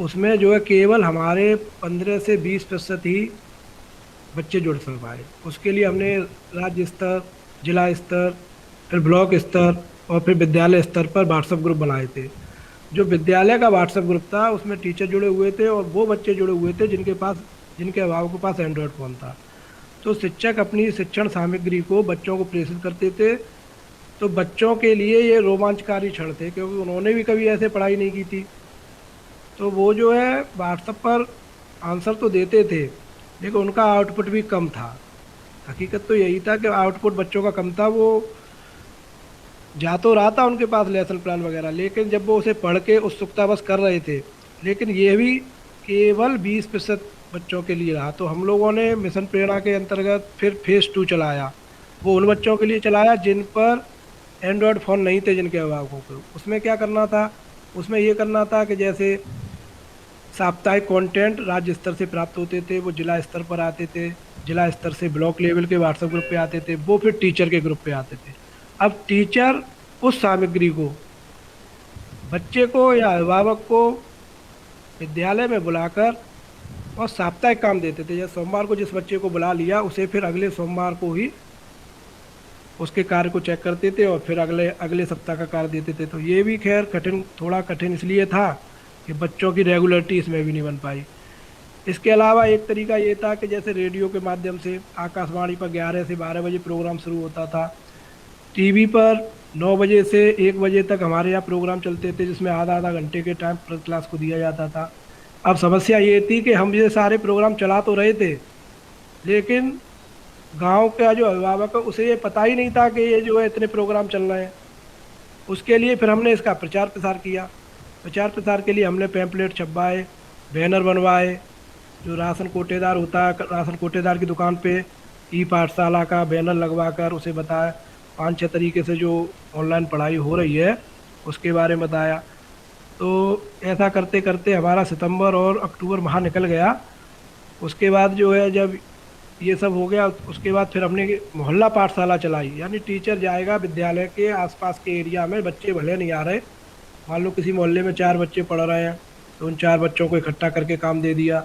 उसमें जो है केवल हमारे 15 से 20% ही बच्चे जुड़ सक पाए। उसके लिए हमने राज्य स्तर, जिला स्तर, फिर ब्लॉक स्तर और फिर विद्यालय स्तर पर व्हाट्सएप ग्रुप बनाए थे। जो विद्यालय का व्हाट्सएप ग्रुप था उसमें टीचर जुड़े हुए थे और वो बच्चे जुड़े हुए थे जिनके अभिभावकों के पास एंड्रॉयड फ़ोन था। तो शिक्षक अपनी शिक्षण सामग्री को बच्चों को प्रेषित करते थे। तो बच्चों के लिए ये रोमांचकारी क्षण थे क्योंकि उन्होंने भी कभी ऐसे पढ़ाई नहीं की थी। तो वो जो है व्हाट्सएप पर आंसर तो देते थे, लेकिन उनका आउटपुट भी कम था। हकीकत तो यही था कि आउटपुट बच्चों का कम था। वो जा तो रहा था उनके पास लेसन प्लान वगैरह, लेकिन जब वो उसे पढ़ के उत्सुकता बस कर रहे थे, लेकिन ये भी केवल 20% बच्चों के लिए रहा। तो हम लोगों ने मिशन प्रेरणा के अंतर्गत फिर फेज 2 चलाया। वो उन बच्चों के लिए चलाया जिन पर एंड्रॉयड फ़ोन नहीं थे, जिनके अभिभावकों को। उसमें क्या करना था, उसमें ये करना था कि जैसे साप्ताहिक कंटेंट राज्य स्तर से प्राप्त होते थे, वो जिला स्तर पर आते थे, जिला स्तर से ब्लॉक लेवल के व्हाट्सएप ग्रुप पे आते थे, वो फिर टीचर के ग्रुप पे आते थे। अब टीचर उस सामग्री को बच्चे को या अभिभावक को विद्यालय में बुलाकर और साप्ताहिक काम देते थे। जैसे सोमवार को जिस बच्चे को बुला लिया, उसे फिर अगले सोमवार को ही उसके कार्य को चेक करते थे और फिर अगले अगले सप्ताह का कार्य देते थे। तो ये भी खैर थोड़ा कठिन इसलिए था कि बच्चों की रेगुलरिटी इसमें भी नहीं बन पाई। इसके अलावा एक तरीका ये था कि जैसे रेडियो के माध्यम से आकाशवाणी पर 11 से 12 बजे प्रोग्राम शुरू होता था। टीवी पर 9 बजे से 1 बजे तक हमारे यहाँ प्रोग्राम चलते थे, जिसमें आधा आधा घंटे के टाइम प्रति क्लास को दिया जाता था। अब समस्या ये थी कि हम ये सारे प्रोग्राम चला तो रहे थे, लेकिन गांव का जो अभिभावक है उसे ये पता ही नहीं था कि ये जो है इतने प्रोग्राम चल रहे हैं। उसके लिए फिर हमने इसका प्रचार प्रसार किया। प्रचार प्रसार के लिए हमने पैम्पलेट छपवाए, बैनर बनवाए। जो राशन कोटेदार होता है, राशन कोटेदार की दुकान पे ई पाठशाला का बैनर लगवा कर उसे बताया, 5-6 तरीके से जो ऑनलाइन पढ़ाई हो रही है उसके बारे में बताया। तो ऐसा करते करते हमारा सितंबर और अक्टूबर माह निकल गया। उसके बाद जो है जब ये सब हो गया, उसके बाद फिर हमने मोहल्ला पाठशाला चलाई। यानी टीचर जाएगा विद्यालय के आसपास के एरिया में, बच्चे भले नहीं आ रहे, मान लो किसी मोहल्ले में 4 बच्चे पढ़ रहे हैं, तो उन 4 बच्चों को इकट्ठा करके काम दे दिया।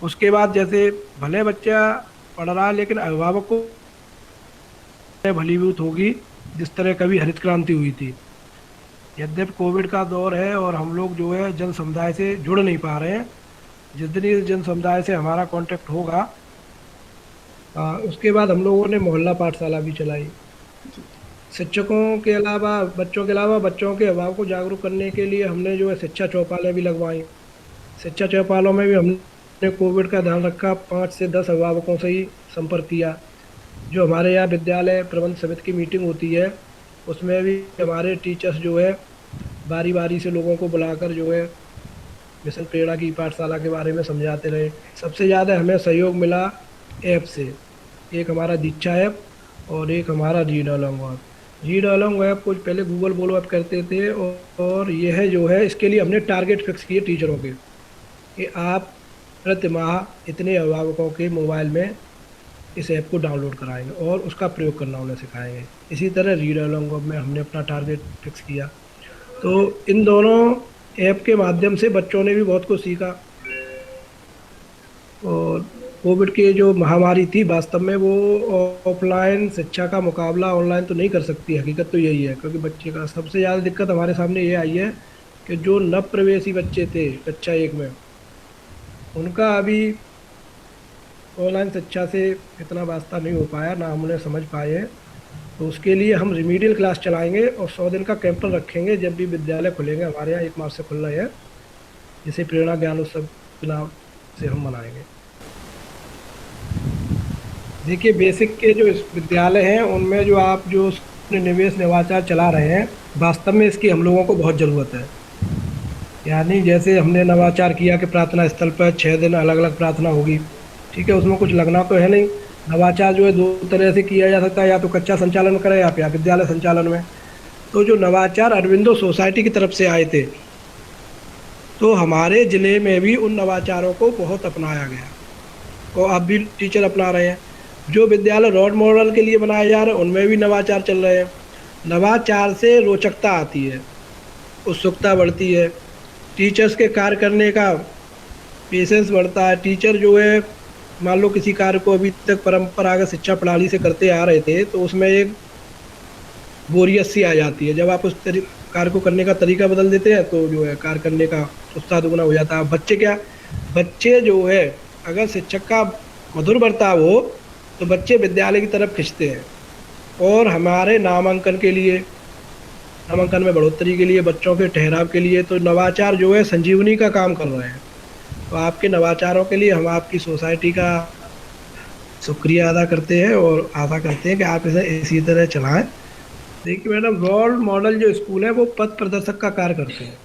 उसके बाद जैसे भले बच्चा पढ़ रहा है लेकिन अभिभावक को भलीभूत होगी, जिस तरह कभी हरित क्रांति हुई थी। यद्यपि कोविड का दौर है और हम लोग जो है जन समुदाय से जुड़ नहीं पा रहे हैं, जिस दिन इस जन समुदाय से हमारा कांटेक्ट होगा, उसके बाद हम लोगों ने मोहल्ला पाठशाला भी चलाई। शिक्षकों के अलावा बच्चों के अभाव को जागरूक करने के लिए हमने जो है शिक्षा चौपालें भी लगवाई। शिक्षा चौपालों में भी हमने कोविड का ध्यान रखा, 5 से 10 अभिभावकों से ही संपर्क किया। जो हमारे यहाँ विद्यालय प्रबंध समिति की मीटिंग होती है, उसमें भी हमारे टीचर्स जो है बारी बारी से लोगों को बुलाकर जो है मिशन प्रेरणा की पाठशाला के बारे में समझाते रहे। सबसे ज़्यादा हमें सहयोग मिला ऐप से। एक हमारा दीक्षा ऐप और एक हमारा read along app. Read along app को पहले गूगल बोलो ऐप करते थे, और यह जो है इसके लिए हमने टारगेट फिक्स किए टीचरों के कि आप प्रति माह इतने अभिभावकों के मोबाइल में इस ऐप को डाउनलोड कराएंगे और उसका प्रयोग करना उन्हें सिखाएंगे। इसी तरह रीड अलॉन्ग में हमने अपना टारगेट फिक्स किया। तो इन दोनों ऐप के माध्यम से बच्चों ने भी बहुत कुछ सीखा। और कोविड की जो महामारी थी, वास्तव में वो ऑफलाइन शिक्षा का मुकाबला ऑनलाइन तो नहीं कर सकती। हकीकत तो यही है, क्योंकि बच्चे का सबसे ज़्यादा दिक्कत हमारे सामने ये आई है कि जो नव प्रवेशी बच्चे थे कक्षा 1 में, उनका अभी ऑनलाइन शिक्षा से इतना वास्ता नहीं हो पाया, ना हम उन्हें समझ पाए हैं। तो उसके लिए हम रिमीडियल क्लास चलाएंगे और 100 दिन का कैंपेन रखेंगे जब भी विद्यालय खुलेंगे। हमारे यहाँ 1 मार्च से खुल रहे हैं, जिसे प्रेरणा ज्ञान उत्सव के नाम से हम मनाएंगे। देखिए, बेसिक के जो विद्यालय हैं उनमें जो आप जो निवेश नवाचार चला रहे हैं, वास्तव में इसकी हम लोगों को बहुत ज़रूरत है। यानी जैसे हमने नवाचार किया कि प्रार्थना स्थल पर 6 दिन अलग अलग प्रार्थना होगी, ठीक है, उसमें कुछ लगना तो है नहीं। नवाचार जो है 2 तरह से किया जा सकता है, या तो कक्षा संचालन करें या फिर विद्यालय संचालन में। तो जो नवाचार अरविंदो सोसाइटी की तरफ से आए थे, तो हमारे ज़िले में भी उन नवाचारों को बहुत अपनाया गया और अब भी टीचर अपना रहे हैं। जो विद्यालय रोल मॉडल के लिए बनाए जा रहे हैं उनमें भी नवाचार चल रहे हैं। नवाचार से रोचकता आती है, उत्सुकता बढ़ती है, टीचर्स के कार्य करने का पेशेंस बढ़ता है। टीचर जो है, मान लो किसी कार्य को अभी तक परंपरागत शिक्षा प्रणाली से करते आ रहे थे, तो उसमें एक बोरियत सी आ जाती है। जब आप कार्य को करने का तरीका बदल देते हैं तो जो है कार्य करने का उत्साह दुगना हो जाता है। बच्चे क्या, बच्चे जो है, अगर शिक्षक का मधुर बर्ताव हो तो बच्चे विद्यालय की तरफ खिंचते हैं। और हमारे नामांकन के लिए, नामांकन में बढ़ोतरी के लिए, बच्चों के ठहराव के लिए तो नवाचार जो है संजीवनी का काम कर रहे हैं। तो आपके नवाचारों के लिए हम आपकी सोसाइटी का शुक्रिया अदा करते हैं और आशा करते हैं कि आप इसे इसी तरह चलाएं। देखिए मैडम, रोल मॉडल जो स्कूल है वो पथ प्रदर्शक का कार्य करते हैं।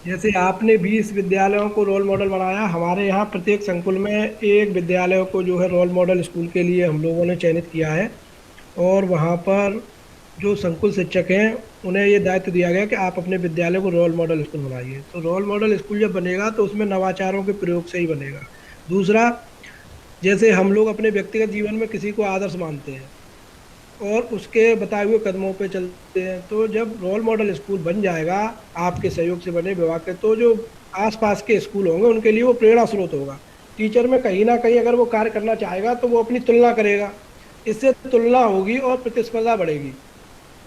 जैसे आपने 20 विद्यालयों को रोल मॉडल बनाया, हमारे यहाँ प्रत्येक संकुल में एक विद्यालय को जो है रोल मॉडल स्कूल के लिए हम लोगों ने चयनित किया है। और वहाँ पर जो संकुल शिक्षक हैं उन्हें ये दायित्व दिया गया कि आप अपने विद्यालय को रोल मॉडल स्कूल बनाइए। तो रोल मॉडल स्कूल जब बनेगा तो उसमें नवाचारों के प्रयोग से ही बनेगा। दूसरा, जैसे हम लोग अपने व्यक्तिगत जीवन में किसी को आदर्श मानते हैं और उसके बताए हुए कदमों पे चलते हैं, तो जब रोल मॉडल स्कूल बन जाएगा आपके सहयोग से बने विभाग के, तो जो आसपास के स्कूल होंगे उनके लिए वो प्रेरणा स्रोत होगा। टीचर में कहीं ना कहीं अगर वो कार्य करना चाहेगा तो वो अपनी तुलना करेगा, इससे तुलना होगी और प्रतिस्पर्धा बढ़ेगी।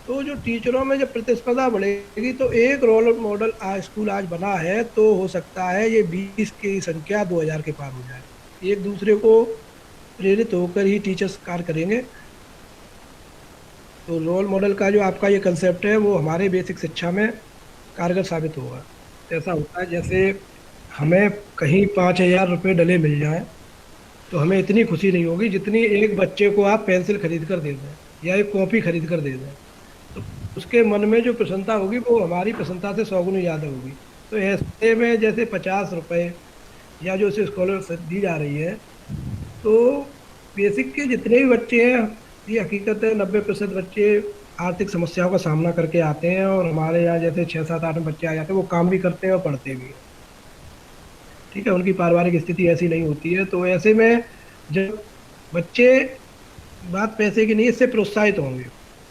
तो जो टीचरों में जब प्रतिस्पर्धा बढ़ेगी तो एक रोल मॉडल आज स्कूल आज बना है, तो हो सकता है ये 20 की संख्या 2000 के पार हो जाए। एक दूसरे को प्रेरित होकर ही टीचर्स कार्य करेंगे। तो रोल मॉडल का जो आपका ये कंसेप्ट है वो हमारे बेसिक शिक्षा में कारगर साबित होगा। ऐसा होता है जैसे हमें कहीं 5000 रुपये डले मिल जाएं तो हमें इतनी खुशी नहीं होगी जितनी एक बच्चे को आप पेंसिल खरीद कर दे दें या एक कॉपी खरीद कर दे दें। तो उसके मन में जो प्रसन्नता होगी वो हमारी प्रसन्नता से 100 गुनी ज़्यादा होगी। तो ऐसे में जैसे 50 रुपये या जो उसे स्कॉलरशिप दी जा रही है, तो बेसिक के जितने भी बच्चे हैं, ये हकीकत है 90% बच्चे आर्थिक समस्याओं का सामना करके आते हैं। और हमारे यहाँ जैसे 6 7 8 बच्चे आ जाते हैं, वो काम भी करते हैं और पढ़ते भी हैं। ठीक है, उनकी पारिवारिक स्थिति ऐसी नहीं होती है। तो ऐसे में जब बच्चे, बात पैसे की नहीं, इससे प्रोत्साहित होंगे,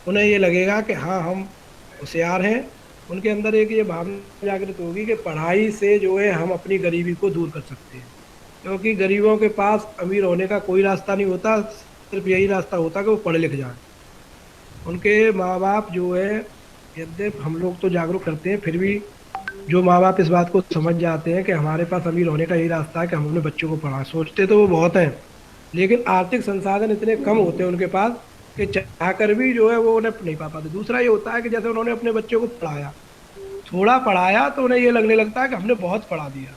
उन्हें ये लगेगा कि हाँ हम होशियार हैं। उनके अंदर एक ये भावना जागृत होगी कि पढ़ाई से जो है हम अपनी गरीबी को दूर कर सकते हैं। क्योंकि गरीबों के पास अमीर होने का कोई रास्ता नहीं होता, सिर्फ यही रास्ता होता कि वो पढ़े लिख जाए। उनके माँ बाप जो है, यद्यप हम लोग तो जागरूक करते हैं, फिर भी जो माँ बाप इस बात को समझ जाते हैं कि हमारे पास अमीर होने का यही रास्ता है कि हम अपने बच्चों को पढ़ाएं, सोचते तो वो बहुत हैं, लेकिन आर्थिक संसाधन इतने कम होते हैं उनके पास कि चाहकर भी जो है वो उन्हें नहीं पा पाते। दूसरा ये होता है कि जैसे उन्होंने अपने बच्चों को पढ़ाया, थोड़ा पढ़ाया, तो उन्हें ये लगने लगता है कि हमने बहुत पढ़ा दिया।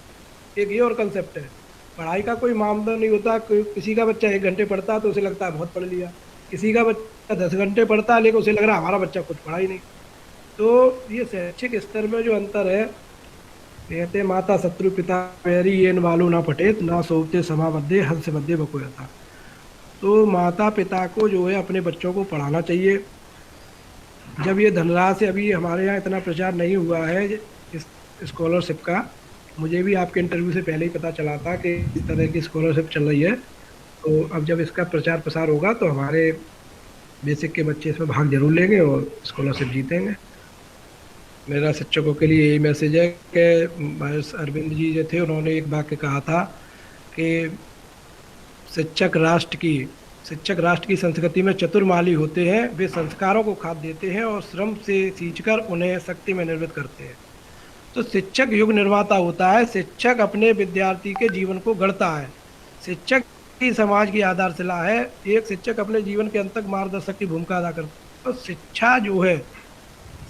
एक ये और कंसेप्ट है, पढ़ाई का कोई मामला नहीं होता। किसी का बच्चा 1 घंटे पढ़ता है तो उसे लगता है बहुत पढ़ लिया, किसी का बच्चा 10 घंटे पढ़ता है लेकिन उसे लग रहा है हमारा बच्चा कुछ पढ़ा ही नहीं। तो ये शैक्षिक स्तर में जो अंतर है, कहते माता शत्रु पिता वैरी ये वालो ना पटेत ना सोचते समाबद्धे हंस बद्धे बकोयता। तो माता पिता को जो है अपने बच्चों को पढ़ाना चाहिए। जब ये धनराशि, अभी हमारे यहाँ इतना प्रचार नहीं हुआ है इस स्कॉलरशिप का, मुझे भी आपके इंटरव्यू से पहले ही पता चला था कि इस तरह की स्कॉलरशिप चल रही है। तो अब जब इसका प्रचार प्रसार होगा तो हमारे बेसिक के बच्चे इसमें भाग जरूर लेंगे और स्कॉलरशिप जीतेंगे। मेरा शिक्षकों के लिए यही मैसेज है कि महर्षि अरविंद जी जो थे उन्होंने एक वाक्य कहा था कि शिक्षक राष्ट्र की शिक्षक राष्ट्र की संस्कृति में चतुर्माली होते हैं, वे संस्कारों को खाद देते हैं और श्रम से सींचकर उन्हें शक्ति में निर्मित करते हैं। तो शिक्षक युग निर्माता होता है, शिक्षक अपने विद्यार्थी के जीवन को गढ़ता है, शिक्षक ही समाज की आधारशिला है। एक शिक्षक अपने जीवन के अंत तक मार्गदर्शक की भूमिका अदा करता है। तो शिक्षा जो है,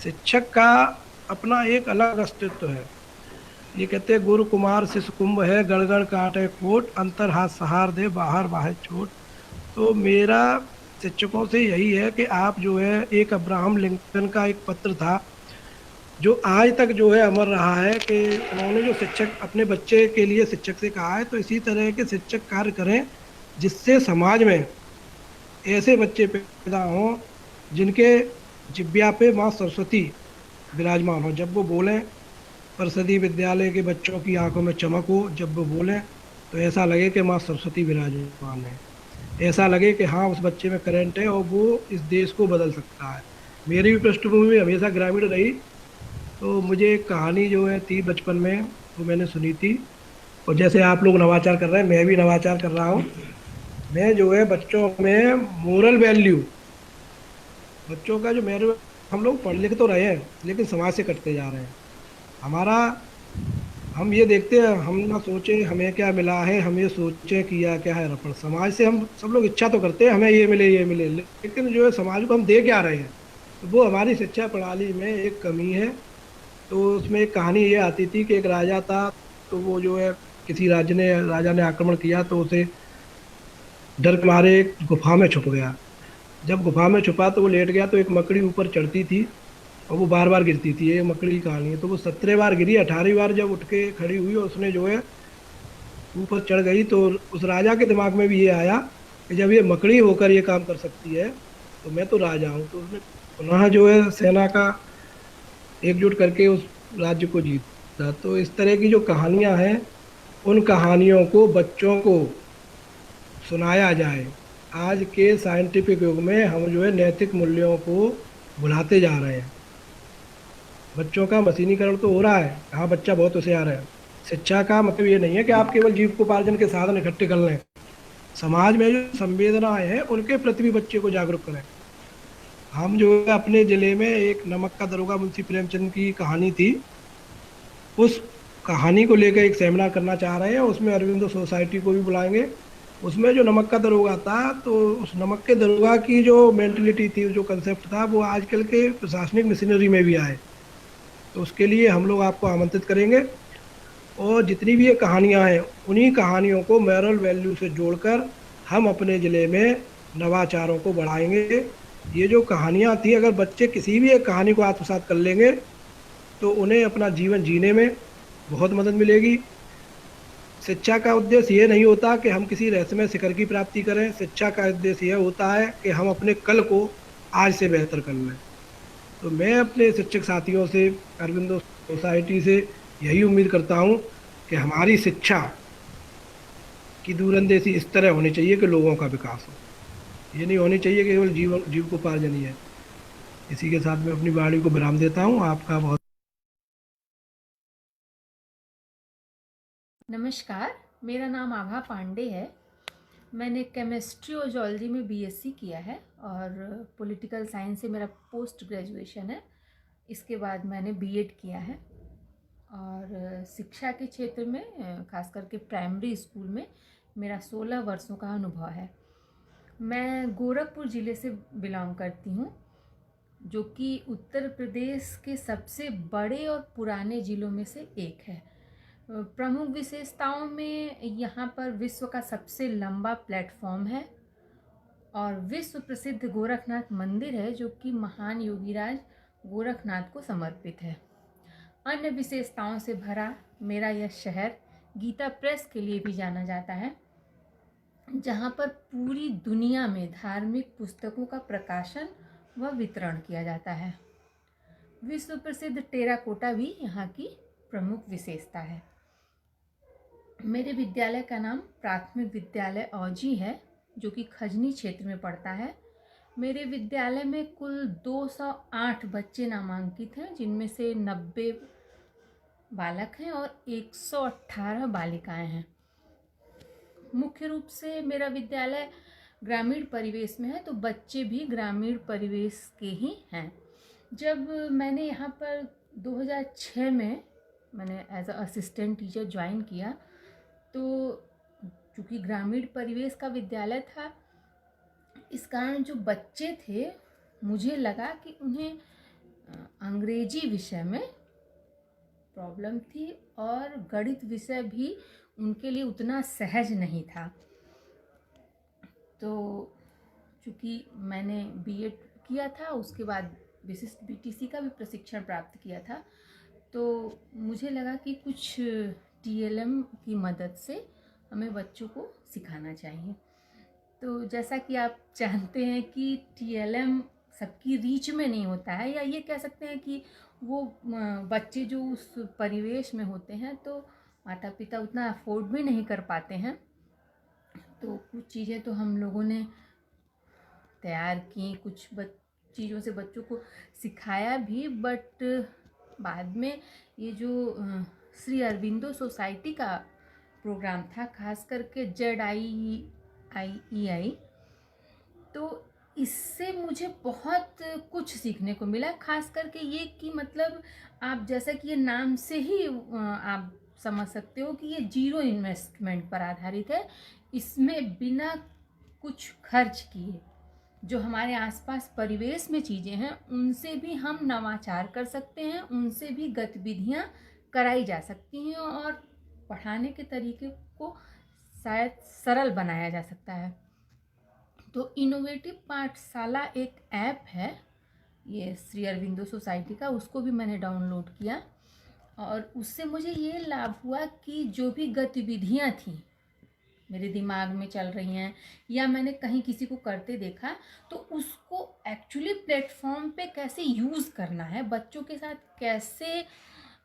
शिक्षक का अपना एक अलग अस्तित्व है। ये कहते हैं गुरु कुमार शिशु कुंभ है, गण गण काटे कोट, अंतर हाथ सहार दे बाहर बाहर चोट। तो मेरा शिक्षकों से यही है कि आप जो है, एक अब्राहम लिंकन का एक पत्र था जो आज तक जो है अमर रहा है कि उन्होंने जो शिक्षक अपने बच्चे के लिए शिक्षक से कहा है, तो इसी तरह के शिक्षक कार्य करें जिससे समाज में ऐसे बच्चे पैदा हों जिनके जिब्या पे माँ सरस्वती विराजमान हो। जब वो बोलें, परिषदीय विद्यालय के बच्चों की आंखों में चमक हो, जब वो बोलें तो ऐसा लगे कि माँ सरस्वती विराजमान है, ऐसा लगे कि हाँ उस बच्चे में करंट है और वो इस देश को बदल सकता है। मेरी भी पृष्ठभूमि हमेशा ग्रामीण रही, तो मुझे एक कहानी जो है थी बचपन में, वो मैंने सुनी थी। और जैसे आप लोग नवाचार कर रहे हैं, मैं भी नवाचार कर रहा हूँ। मैं जो है बच्चों में मोरल वैल्यू, बच्चों का जो मेरे, हम लोग पढ़ लिख तो रहे हैं लेकिन समाज से कटते जा रहे हैं। हमारा, हम ये देखते हैं, हम ना सोचे हमें क्या मिला है, हम ये सोचे किया क्या है रपड़। समाज से हम सब लोग इच्छा तो करते हैं हमें ये मिले ये मिले, लेकिन जो है समाज को हम दे क्या रहे हैं, तो वो हमारी शिक्षा प्रणाली में एक कमी है। तो उसमें एक कहानी ये आती थी कि एक राजा था। तो वो जो है, किसी राजा ने आक्रमण किया तो उसे डर के मारे एक गुफा में छुप गया। जब गुफा में छुपा तो वो लेट गया, तो एक मकड़ी ऊपर चढ़ती थी और वो बार बार गिरती थी। ये मकड़ी की कहानी है। तो वो 17 बार गिरी, 18वीं बार जब उठ के खड़ी हुई और उसने जो है ऊपर चढ़ गई, तो उस राजा के दिमाग में भी ये आया कि जब ये मकड़ी होकर ये काम कर सकती है तो मैं तो राजा हूँ। तो उसने पुनः जो है सेना का एकजुट करके उस राज्य को जीता। तो इस तरह की जो कहानियां हैं, उन कहानियों को बच्चों को सुनाया जाए। आज के साइंटिफिक युग में हम जो है नैतिक मूल्यों को भुलाते जा रहे हैं। बच्चों का मशीनीकरण तो हो रहा है। हाँ, बच्चा बहुत होशियार है। शिक्षा का मतलब ये नहीं है कि आप केवल जीविकोपार्जन के साधन इकट्ठे कर लें। समाज में जो संवेदनाएं हैं उनके प्रति भी बच्चे को जागरूक करें। हम जो है अपने जिले में एक नमक का दरोगा मुंशी प्रेमचंद की कहानी थी, उस कहानी को लेकर एक सेमिनार करना चाह रहे हैं। उसमें अरविंदो सोसाइटी को भी बुलाएंगे। उसमें जो नमक का दरोगा था, तो उस नमक के दरोगा की जो मेंटलिटी थी, जो कंसेप्ट था, वो आजकल के प्रशासनिक मशीनरी में भी आए। तो उसके लिए हम लोग आपको आमंत्रित करेंगे। और जितनी भी ये कहानियां हैं, उन्हीं कहानियों को मैरल वैल्यू से जोड़कर हम अपने जिले में नवाचारों को बढ़ाएंगे। ये जो कहानियां थी, अगर बच्चे किसी भी एक कहानी को आत्मसात कर लेंगे तो उन्हें अपना जीवन जीने में बहुत मदद मिलेगी। शिक्षा का उद्देश्य ये नहीं होता कि हम किसी रहस्यमय शिखर की प्राप्ति करें। शिक्षा का उद्देश्य यह होता है कि हम अपने कल को आज से बेहतर कर लें। तो मैं अपने शिक्षक साथियों से, अरविंदो सोसाइटी से यही उम्मीद करता हूँ कि हमारी शिक्षा की दूरंदेशी इस तरह होनी चाहिए कि लोगों का विकास हो। ये नहीं होनी चाहिए कि केवल जीविकोपार्जन ही है। इसी के साथ मैं अपनी वाणी को विराम देता हूँ। आपका बहुत नमस्कार। मेरा नाम आभा पांडे है। मैंने केमिस्ट्री और जूलॉजी में बीएससी किया है और पॉलिटिकल साइंस से मेरा पोस्ट ग्रेजुएशन है। इसके बाद मैंने बीएड किया है और शिक्षा के क्षेत्र में खास करके प्राइमरी स्कूल में मेरा 16 वर्षों का अनुभव है। मैं गोरखपुर ज़िले से बिलोंग करती हूँ, जो कि उत्तर प्रदेश के सबसे बड़े और पुराने ज़िलों में से एक है। प्रमुख विशेषताओं में यहाँ पर विश्व का सबसे लंबा प्लेटफॉर्म है और विश्व प्रसिद्ध गोरखनाथ मंदिर है, जो कि महान योगीराज गोरखनाथ को समर्पित है। अन्य विशेषताओं से भरा मेरा यह शहर गीता प्रेस के लिए भी जाना जाता है, जहाँ पर पूरी दुनिया में धार्मिक पुस्तकों का प्रकाशन व वितरण किया जाता है। विश्व प्रसिद्ध टेराकोटा भी यहाँ की प्रमुख विशेषता है। मेरे विद्यालय का नाम प्राथमिक विद्यालय औजी है, जो कि खजनी क्षेत्र में पड़ता है। मेरे विद्यालय में कुल 208 बच्चे नामांकित हैं, जिनमें से 90 बालक हैं और 118 बालिकाएं हैं। मुख्य रूप से मेरा विद्यालय ग्रामीण परिवेश में है, तो बच्चे भी ग्रामीण परिवेश के ही हैं। जब मैंने यहाँ पर 2006 में मैंने as a assistant teacher join किया, तो चूँकि ग्रामीण परिवेश का विद्यालय था, इस कारण जो बच्चे थे, मुझे लगा कि उन्हें अंग्रेजी विषय में प्रॉब्लम थी और गणित विषय भी उनके लिए उतना सहज नहीं था। तो चूँकि मैंने बीएड किया था, उसके बाद विशिष्ट बीटीसी का भी प्रशिक्षण प्राप्त किया था, तो मुझे लगा कि कुछ टीएलएम की मदद से हमें बच्चों को सिखाना चाहिए। तो जैसा कि आप जानते हैं कि टीएलएम सबकी रीच में नहीं होता है, या ये कह सकते हैं कि वो बच्चे जो उस परिवेश में होते हैं, तो माता पिता उतना अफोर्ड भी नहीं कर पाते हैं। तो कुछ चीज़ें तो हम लोगों ने तैयार की, कुछ चीज़ों से बच्चों को सिखाया भी, बट बाद में ये जो श्री अरविंदो सोसाइटी का प्रोग्राम था, खास करके ZIEI, तो इससे मुझे बहुत कुछ सीखने को मिला। खास करके ये कि मतलब आप जैसा कि ये नाम से ही आप समझ सकते हो कि ये जीरो इन्वेस्टमेंट पर आधारित है। इसमें बिना कुछ खर्च किए जो हमारे आसपास परिवेश में चीज़ें हैं उनसे भी हम नवाचार कर सकते हैं, उनसे भी गतिविधियां कराई जा सकती हैं और पढ़ाने के तरीके को शायद सरल बनाया जा सकता है। तो इनोवेटिव पाठशाला एक ऐप है, ये श्री अरविंदो सोसाइटी का, उसको भी मैंने डाउनलोड किया और उससे मुझे ये लाभ हुआ कि जो भी गतिविधियां थी मेरे दिमाग में चल रही हैं या मैंने कहीं किसी को करते देखा, तो उसको एक्चुअली प्लेटफॉर्म पे कैसे यूज़ करना है, बच्चों के साथ कैसे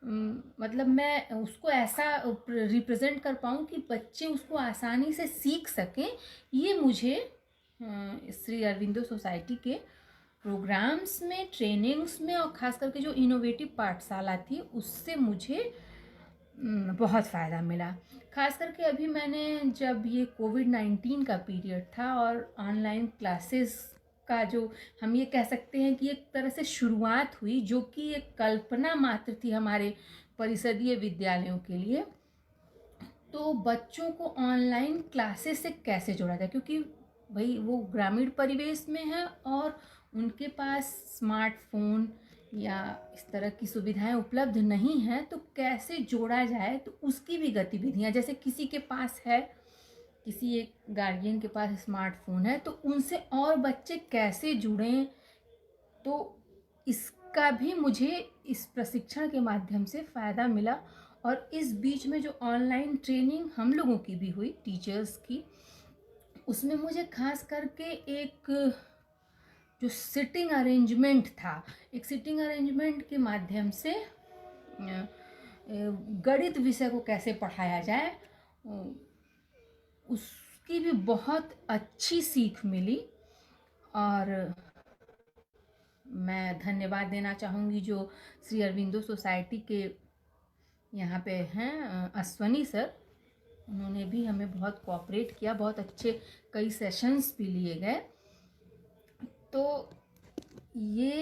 मतलब मैं उसको ऐसा रिप्रेजेंट कर पाऊँ कि बच्चे उसको आसानी से सीख सकें, ये मुझे श्री अरविंदो सोसाइटी के प्रोग्राम्स में, ट्रेनिंग्स में और ख़ास करके जो इनोवेटिव पाठशाला थी उससे मुझे बहुत फ़ायदा मिला। खास करके अभी मैंने जब ये कोविड-19 का पीरियड था और ऑनलाइन क्लासेस का जो हम ये कह सकते हैं कि एक तरह से शुरुआत हुई, जो कि एक कल्पना मात्र थी हमारे परिषदीय विद्यालयों के लिए, तो बच्चों को ऑनलाइन क्लासेस से कैसे जोड़ा जाए, क्योंकि भाई वो ग्रामीण परिवेश में है और उनके पास स्मार्टफोन या इस तरह की सुविधाएं उपलब्ध नहीं हैं, तो कैसे जोड़ा जाए। तो उसकी भी गतिविधियां, जैसे किसी के पास है, किसी एक गार्जियन के पास स्मार्टफोन है, तो उनसे और बच्चे कैसे जुड़ें, तो इसका भी मुझे इस प्रशिक्षण के माध्यम से फ़ायदा मिला। और इस बीच में जो ऑनलाइन ट्रेनिंग हम लोगों की भी हुई, टीचर्स की, उसमें मुझे खास करके एक जो सिटिंग अरेंजमेंट था, एक सिटिंग अरेंजमेंट के माध्यम से गणित विषय को कैसे पढ़ाया जाए, उसकी भी बहुत अच्छी सीख मिली। और मैं धन्यवाद देना चाहूँगी जो श्री अरविंदो सोसाइटी के यहाँ पे हैं अश्वनी सर, उन्होंने भी हमें बहुत कोऑपरेट किया, बहुत अच्छे कई सेशंस भी लिए गए। तो ये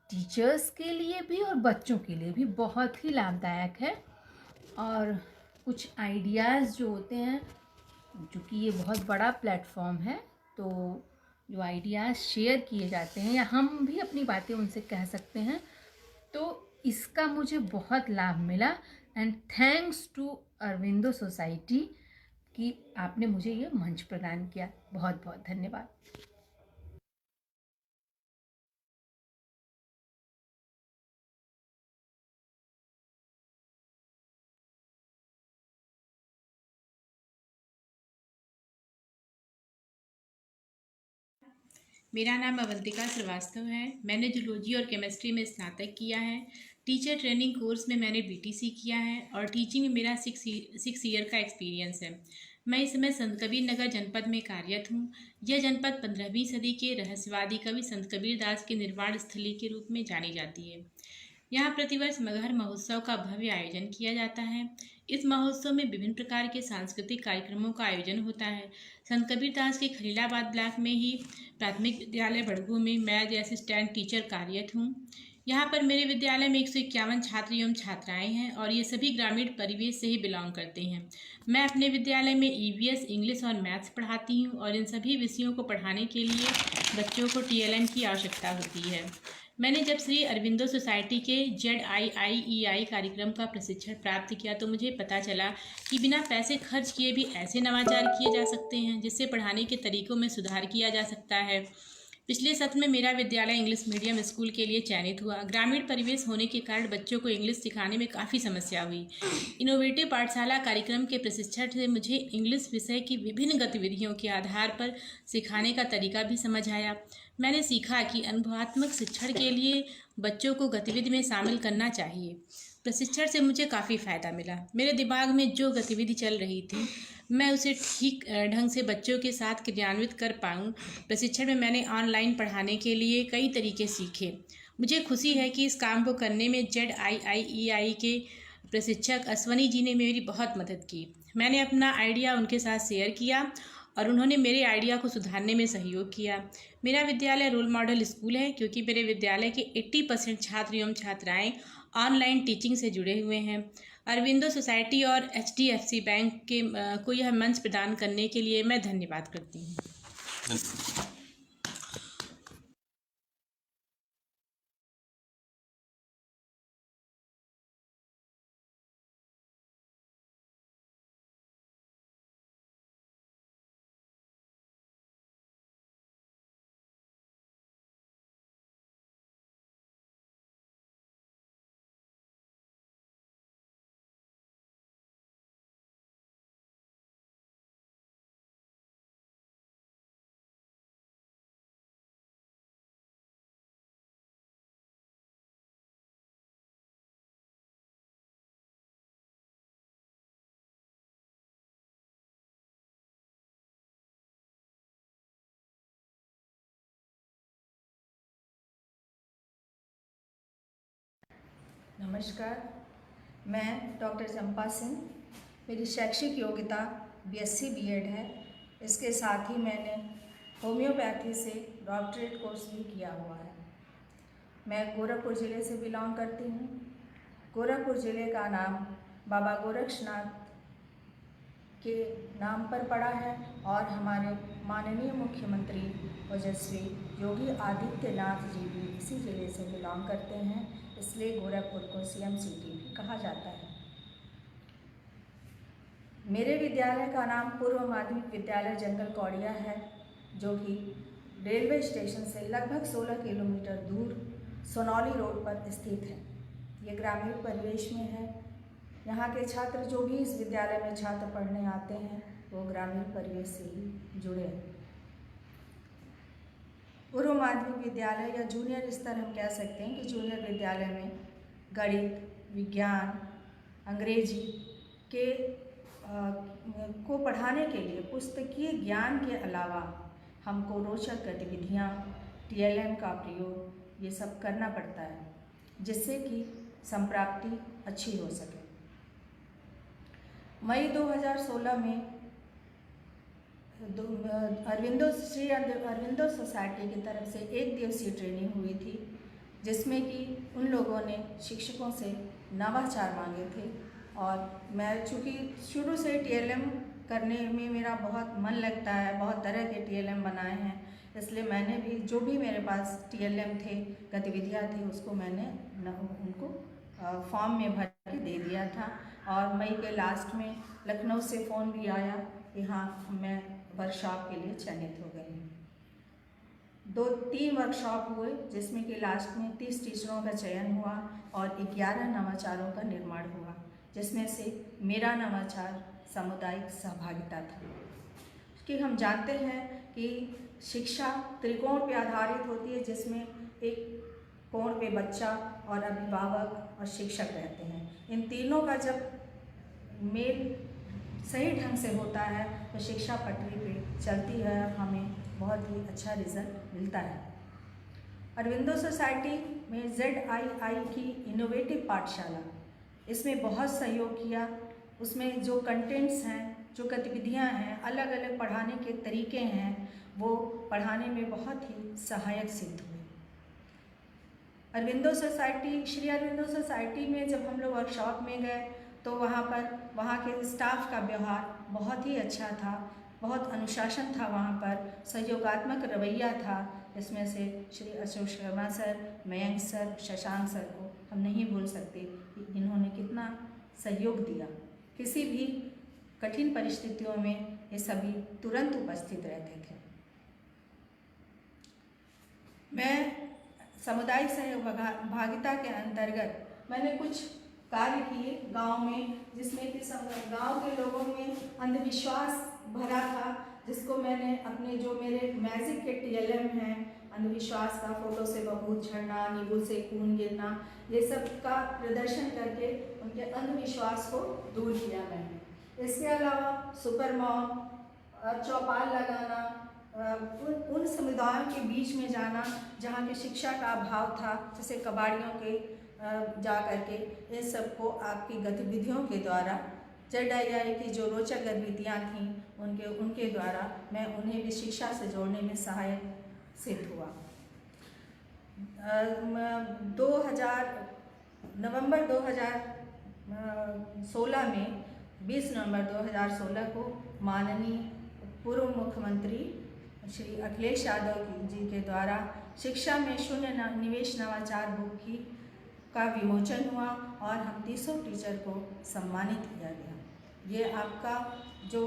टीचर्स के लिए भी और बच्चों के लिए भी बहुत ही लाभदायक है। और कुछ आइडियाज़ जो होते हैं, चूँकि ये बहुत बड़ा प्लेटफॉर्म है, तो जो आइडियाज़ शेयर किए जाते हैं या हम भी अपनी बातें उनसे कह सकते हैं, तो इसका मुझे बहुत लाभ मिला। And thanks to Aurobindo society कि आपने मुझे ये मंच प्रदान किया। बहुत बहुत धन्यवाद। मेरा नाम अवंतिका श्रीवास्तव है। मैंने जूलॉजी और केमिस्ट्री में स्नातक किया है। टीचर ट्रेनिंग कोर्स में मैंने बीटीसी किया है और टीचिंग में मेरा 6 ईयर का एक्सपीरियंस है। मैं इस समय संत कबीर नगर जनपद में कार्यरत हूँ। यह जनपद 15वीं सदी के रहस्यवादी कवि संत कबीर दास के निर्वाण स्थली के रूप में जानी जाती है। यहाँ प्रतिवर्ष मगहर महोत्सव का भव्य आयोजन किया जाता है। इस महोत्सव में विभिन्न प्रकार के सांस्कृतिक कार्यक्रमों का आयोजन होता है। संत कबीरदास के खलीलाबाद ब्लॉक में ही प्राथमिक विद्यालय बड़गू में मैं एज असिस्टेंट टीचर कार्यरत हूँ। यहाँ पर मेरे विद्यालय में 151 छात्र एवं छात्राएँ हैं और ये सभी ग्रामीण परिवेश से ही बिलोंग करते हैं। मैं अपने विद्यालय में ईवीएस, इंग्लिश और मैथ्स पढ़ाती हूँ और इन सभी विषयों को पढ़ाने के लिए बच्चों को टीएलएन की आवश्यकता होती है। मैंने जब श्री अरविंदो सोसाइटी के ZIEI कार्यक्रम का प्रशिक्षण प्राप्त किया तो मुझे पता चला कि बिना पैसे खर्च किए भी ऐसे नवाचार किए जा सकते हैं जिससे पढ़ाने के तरीकों में सुधार किया जा सकता है। पिछले सत्र में मेरा विद्यालय इंग्लिश मीडियम स्कूल के लिए चयनित हुआ। ग्रामीण परिवेश होने के कारण बच्चों को इंग्लिश सिखाने में काफ़ी समस्या हुई। इनोवेटिव पाठशाला कार्यक्रम के प्रशिक्षण से मुझे इंग्लिश विषय की विभिन्न गतिविधियों के आधार पर सिखाने का तरीका भी समझ आया। मैंने सीखा कि अनुभवात्मक शिक्षण के लिए बच्चों को गतिविधि में शामिल करना चाहिए। प्रशिक्षण से मुझे काफ़ी फ़ायदा मिला। मेरे दिमाग में जो गतिविधि चल रही थी मैं उसे ठीक ढंग से बच्चों के साथ क्रियान्वित कर पाऊँ। प्रशिक्षण में मैंने ऑनलाइन पढ़ाने के लिए कई तरीके सीखे मुझे खुशी है कि इस काम को करने में ZIIEI के प्रशिक्षक अश्वनी जी ने मेरी बहुत मदद की। मैंने अपना आइडिया उनके साथ शेयर किया और उन्होंने मेरे आइडिया को सुधारने में सहयोग किया। मेरा विद्यालय रोल मॉडल स्कूल है क्योंकि मेरे विद्यालय के 80% छात्र एवं छात्राएं ऑनलाइन टीचिंग से जुड़े हुए हैं। अरविंदो सोसाइटी और HDFC बैंक के को यह मंच प्रदान करने के लिए मैं धन्यवाद करती हूँ। नमस्कार, मैं डॉक्टर चंपा सिंह। मेरी शैक्षिक योग्यता BSc B.Ed है। इसके साथ ही मैंने होम्योपैथी से डॉक्टरेट कोर्स भी किया हुआ है। मैं गोरखपुर ज़िले से बिलोंग करती हूँ। गोरखपुर ज़िले का नाम बाबा गोरक्षनाथ के नाम पर पड़ा है और हमारे माननीय मुख्यमंत्री ओजस्वी योगी आदित्यनाथ जी भी इसी ज़िले से बिलोंग करते हैं, इसलिए गोरखपुर को CM सिटी भी कहा जाता है। मेरे विद्यालय का नाम पूर्व माध्यमिक विद्यालय जंगल कौड़िया है, जो कि रेलवे स्टेशन से लगभग 16 किलोमीटर दूर सोनौली रोड पर स्थित है। ये ग्रामीण परिवेश में है। यहाँ के छात्र जो भी इस विद्यालय में छात्र पढ़ने आते हैं वो ग्रामीण परिवेश से ही जुड़े हैं। पूर्व माध्यमिक विद्यालय या जूनियर स्तर हम कह सकते हैं कि जूनियर विद्यालय में गणित, विज्ञान, अंग्रेजी के को पढ़ाने के लिए पुस्तकीय ज्ञान के अलावा हमको रोचक गतिविधियाँ, TLM का प्रयोग ये सब करना पड़ता है, जिससे कि संप्राप्ति अच्छी हो सके। मई 2016 में श्री अरविंदो सोसाइटी की तरफ से 1 दिवसीय ट्रेनिंग हुई थी, जिसमें कि उन लोगों ने शिक्षकों से नवाचार मांगे थे। और मैं चूँकि शुरू से TLM करने में मेरा बहुत मन लगता है, बहुत तरह के TLM बनाए हैं, इसलिए मैंने भी जो भी मेरे पास TLM थे, गतिविधियाँ थी, उसको मैंने उनको फॉर्म में भर के दे दिया था। और मई के लास्ट में लखनऊ से फ़ोन भी आया कि हाँ, मैं वर्कशॉप के लिए चयनित हो गई हूँ। 2-3 वर्कशॉप हुए, जिसमें कि लास्ट में 30 टीचरों का चयन हुआ और 11 नवाचारों का निर्माण हुआ, जिसमें से मेरा नवाचार सामुदायिक सहभागिता था। कि हम जानते हैं कि शिक्षा त्रिकोण पे आधारित होती है, जिसमें एक कोण पे बच्चा और अभिभावक और शिक्षक रहते हैं। इन तीनों का जब मेल सही ढंग से होता है तो शिक्षा पटरी पे चलती है और हमें बहुत ही अच्छा रिजल्ट मिलता है। अरविंदो सोसाइटी में ZII की इनोवेटिव पाठशाला, इसमें बहुत सहयोग किया। उसमें जो कंटेंट्स हैं, जो गतिविधियां हैं, अलग अलग पढ़ाने के तरीके हैं, वो पढ़ाने में बहुत ही सहायक सिद्ध हुए। श्री अरविंदो सोसाइटी में जब हम लोग वर्कशॉप में गए तो वहाँ के स्टाफ का व्यवहार बहुत ही अच्छा था, बहुत अनुशासन था, वहाँ पर सहयोगात्मक रवैया था। इसमें से Shri Ashok Sharma sir, Mayank sir, Shashank sir को हम नहीं भूल सकते कि इन्होंने कितना सहयोग दिया। किसी भी कठिन परिस्थितियों में ये सभी तुरंत उपस्थित रहते थे। मैं सामुदायिक सहभागिता के अंतर्गत मैंने कुछ कार्य किए गांव में, जिसमें कि गांव के लोगों में अंधविश्वास भरा था, जिसको मैंने अपने जो मेरे मैजिक के TLM हैं, अंधविश्वास का, फोटो से बबूत झड़ना, नींबू से खून गिरना, ये सब का प्रदर्शन करके उनके अंधविश्वास को दूर किया मैंने। इसके अलावा सुपर मॉम, चौपाल लगाना, उन समुदायों के बीच में जाना जहाँ की शिक्षा का अभाव था, जैसे कबाड़ियों के जा करके इन सबको आपकी गतिविधियों के द्वारा ZII की जो रोचक गतिविधियाँ थीं उनके द्वारा मैं उन्हें भी शिक्षा से जोड़ने में सहायक सिद्ध हुआ। 2016 में 20 नवंबर 2016 को माननीय पूर्व मुख्यमंत्री श्री अखिलेश यादव जी के द्वारा शिक्षा में शून्य निवेश नवाचार बुक का विमोचन हुआ और हम 300 टीचर को सम्मानित किया गया। ये आपका जो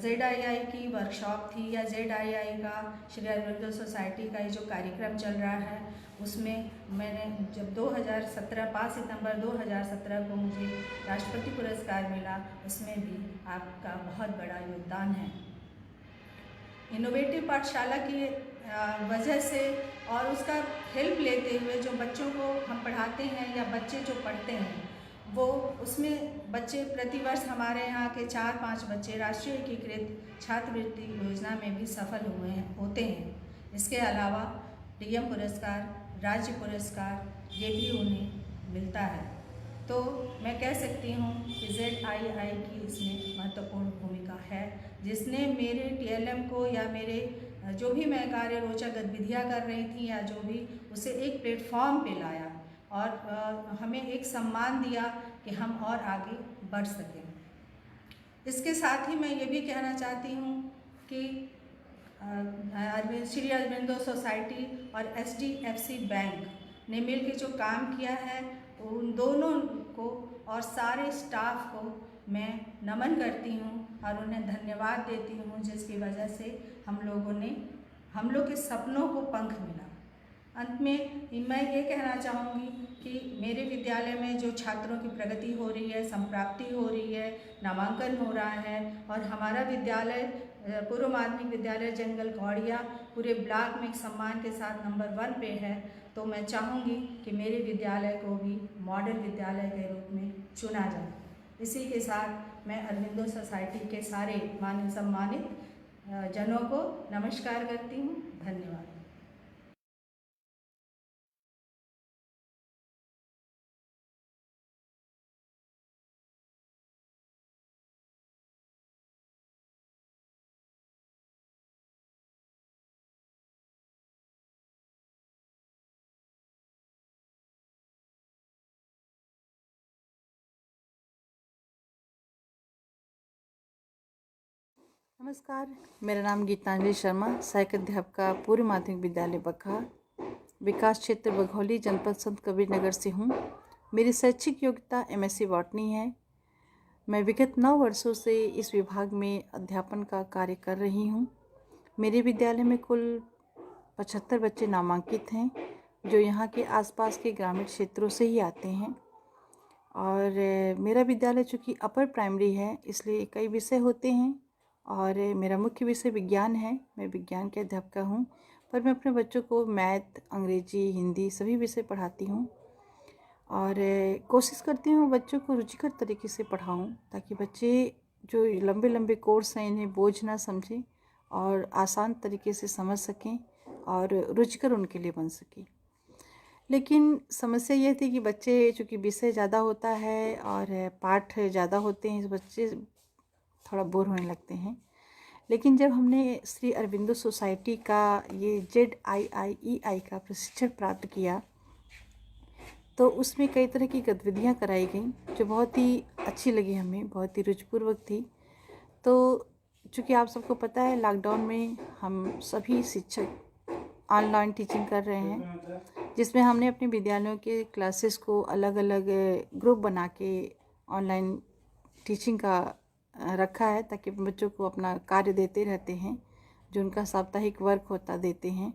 ZII की वर्कशॉप थी या ZII का श्री अरविंदो सोसाइटी का ये जो कार्यक्रम चल रहा है, उसमें मैंने जब 5 सितंबर 2017 को मुझे राष्ट्रपति पुरस्कार मिला, उसमें भी आपका बहुत बड़ा योगदान है। इनोवेटिव पाठशाला की वजह से और उसका हेल्प लेते हुए जो बच्चों को हम पढ़ाते हैं या बच्चे जो पढ़ते हैं वो उसमें बच्चे प्रतिवर्ष हमारे यहाँ के 4-5 बच्चे राष्ट्रीय एकीकृत छात्रवृत्ति योजना में भी सफल होते हैं। इसके अलावा DM पुरस्कार, राज्य पुरस्कार ये भी उन्हें मिलता है। तो मैं कह सकती हूँ कि ZII की इसमें महत्वपूर्ण भूमिका है, जिसने मेरे TLM को या मेरे जो भी मैं कार्य रोचक गतिविधियाँ कर रही थी या जो भी उसे एक प्लेटफॉर्म पे लाया और हमें एक सम्मान दिया कि हम और आगे बढ़ सकें। इसके साथ ही मैं ये भी कहना चाहती हूँ कि श्री अरविंदो सोसाइटी और HDFC बैंक ने मिलकर जो काम किया है उन दोनों को और सारे स्टाफ को मैं नमन करती हूँ और उन्हें धन्यवाद देती हूँ, जिसकी वजह से हम लोग के सपनों को पंख मिला। अंत में मैं ये कहना चाहूँगी कि मेरे विद्यालय में जो छात्रों की प्रगति हो रही है, संप्राप्ति हो रही है, नामांकन हो रहा है और हमारा विद्यालय पूर्व माध्यमिक विद्यालय जंगल कौड़िया पूरे ब्लॉक में एक सम्मान के साथ नंबर 1 पे है, तो मैं चाहूँगी कि मेरे विद्यालय को भी मॉडल विद्यालय के रूप में चुना जाए। इसी के साथ मैं अरविंदो सोसाइटी के सारे मान्य सम्मानित जनों को नमस्कार करती हूँ। धन्यवाद। नमस्कार, मेरा नाम गीतांजलि शर्मा, सहायक अध्यापिका पूर्व माध्यमिक विद्यालय बखा, विकास क्षेत्र बघौली, जनपद संत कबीर नगर से हूँ। मेरी शैक्षिक योग्यता MSc बॉटनी है। मैं विगत 9 वर्षों से इस विभाग में अध्यापन का कार्य कर रही हूँ। मेरे विद्यालय में कुल 75 बच्चे नामांकित हैं, जो यहाँ के आसपास के ग्रामीण क्षेत्रों से ही आते हैं। और मेरा विद्यालय चूँकि अपर प्राइमरी है, इसलिए कई विषय होते हैं और मेरा मुख्य विषय विज्ञान है। मैं विज्ञान के अध्यापिका हूँ, पर मैं अपने बच्चों को मैथ, अंग्रेजी, हिंदी सभी विषय पढ़ाती हूँ और कोशिश करती हूँ बच्चों को रुचिकर तरीके से पढ़ाऊँ, ताकि बच्चे जो लंबे लंबे कोर्स हैं इन्हें बोझ ना समझें और आसान तरीके से समझ सकें और रुचिकर उनके लिए बन सके। लेकिन समस्या ये थी कि बच्चे चूँकि विषय ज़्यादा होता है और पाठ ज़्यादा होते हैं, बच्चे थोड़ा बोर होने लगते हैं। लेकिन जब हमने श्री अरविंदो सोसाइटी का ये ZII का प्रशिक्षण प्राप्त किया, तो उसमें कई तरह की गतिविधियाँ कराई गई जो बहुत ही अच्छी लगी हमें, बहुत ही रुचिपूर्वक थी। तो चूँकि आप सबको पता है, लॉकडाउन में हम सभी शिक्षक ऑनलाइन टीचिंग कर रहे हैं, जिसमें हमने अपने विद्यालयों के क्लासेस को अलग अलग ग्रुप बना के ऑनलाइन टीचिंग का रखा है, ताकि बच्चों को अपना कार्य देते रहते हैं, जो उनका साप्ताहिक वर्क होता देते हैं।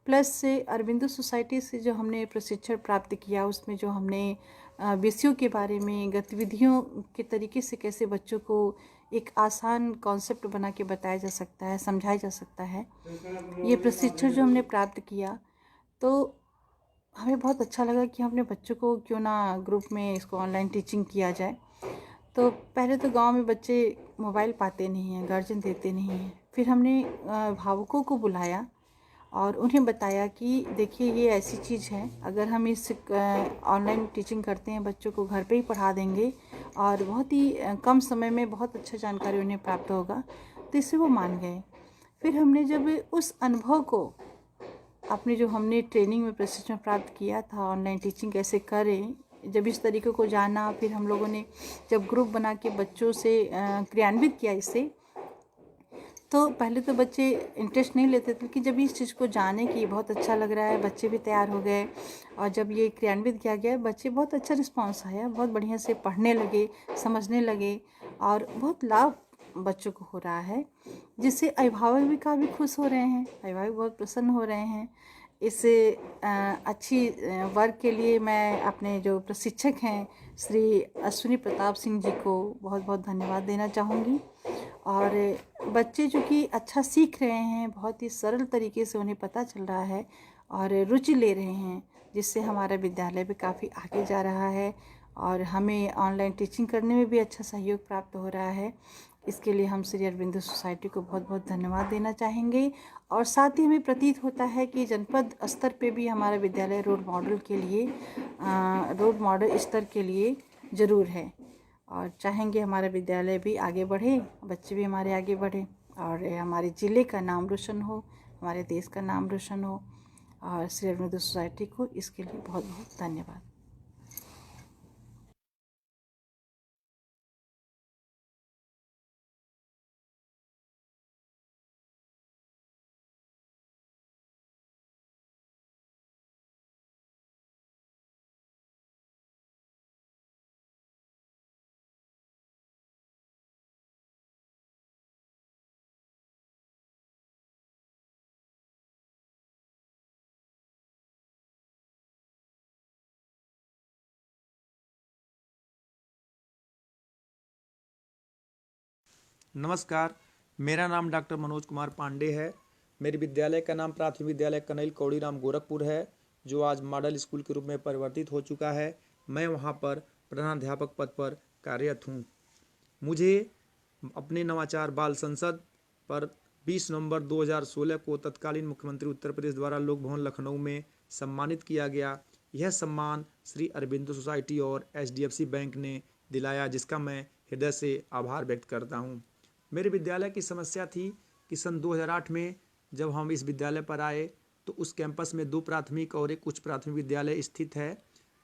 प्लस से अरविंदो सोसाइटी से जो हमने प्रशिक्षण प्राप्त किया, उसमें जो हमने विषयों के बारे में, गतिविधियों के तरीके से कैसे बच्चों को एक आसान कॉन्सेप्ट बना के बताया जा सकता है, समझाया जा सकता है, ये प्रशिक्षण जो हमने प्राप्त किया, तो हमें बहुत अच्छा लगा कि हम अपने बच्चों को क्यों ना ग्रुप में इसको ऑनलाइन टीचिंग किया जाए। तो पहले तो गांव में बच्चे मोबाइल पाते नहीं हैं, गार्जियन देते नहीं हैं, फिर हमने भावुकों को बुलाया और उन्हें बताया कि देखिए ये ऐसी चीज़ है, अगर हम इस ऑनलाइन टीचिंग करते हैं, बच्चों को घर पे ही पढ़ा देंगे और बहुत ही कम समय में बहुत अच्छा जानकारी उन्हें प्राप्त होगा, तो इससे वो मान गए। फिर हमने जब उस अनुभव को अपने जो हमने ट्रेनिंग में प्रशिक्षण प्राप्त किया था ऑनलाइन टीचिंग कैसे करें, जब इस तरीके को जाना, फिर हम लोगों ने जब ग्रुप बना के बच्चों से क्रियान्वित किया इसे, तो पहले तो बच्चे इंटरेस्ट नहीं लेते थे कि जब इस चीज़ को जाने कि बहुत अच्छा लग रहा है, बच्चे भी तैयार हो गए और जब ये क्रियान्वित किया गया बच्चे बहुत अच्छा रिस्पांस आया, बहुत बढ़िया से पढ़ने लगे, समझने लगे और बहुत लाभ बच्चों को हो रहा है, जिससे अभिभावक भी काफ़ी खुश हो रहे हैं, अभिभावक बहुत प्रसन्न हो रहे हैं। इस अच्छी वर्क के लिए मैं अपने जो प्रशिक्षक हैं श्री अश्विनी प्रताप सिंह जी को बहुत बहुत धन्यवाद देना चाहूँगी। और बच्चे जो कि अच्छा सीख रहे हैं, बहुत ही सरल तरीके से उन्हें पता चल रहा है और रुचि ले रहे हैं, जिससे हमारा विद्यालय भी काफ़ी आगे जा रहा है और हमें ऑनलाइन टीचिंग करने में भी अच्छा सहयोग प्राप्त हो रहा है। इसके लिए हम श्री अरविंदो सोसाइटी को बहुत बहुत धन्यवाद देना चाहेंगे और साथ ही हमें प्रतीत होता है कि जनपद स्तर पे भी हमारा विद्यालय रोल मॉडल स्तर के लिए ज़रूर है और चाहेंगे हमारा विद्यालय भी आगे बढ़े, बच्चे भी हमारे आगे बढ़े और हमारे ज़िले का नाम रोशन हो, हमारे देश का नाम रोशन हो। और श्री अरविंदो सोसाइटी को इसके लिए बहुत बहुत धन्यवाद। नमस्कार, मेरा नाम डॉक्टर मनोज कुमार पांडे है। मेरे विद्यालय का नाम प्राथमिक विद्यालय कनैल कौड़ीराम गोरखपुर है, जो आज मॉडल स्कूल के रूप में परिवर्तित हो चुका है। मैं वहां पर प्रधानाध्यापक पद पर कार्यरत हूं। मुझे अपने नवाचार बाल संसद पर 20 नवंबर 2016 को तत्कालीन मुख्यमंत्री उत्तर प्रदेश द्वारा लोक भवन लखनऊ में सम्मानित किया गया। यह सम्मान श्री अरबिंदो सोसाइटी और HDFC बैंक ने दिलाया, जिसका मैं हृदय से आभार व्यक्त करता हूं। मेरे विद्यालय की समस्या थी कि सन 2008 में जब हम इस विद्यालय पर आए तो उस कैंपस में 2 प्राथमिक और एक उच्च प्राथमिक विद्यालय स्थित है,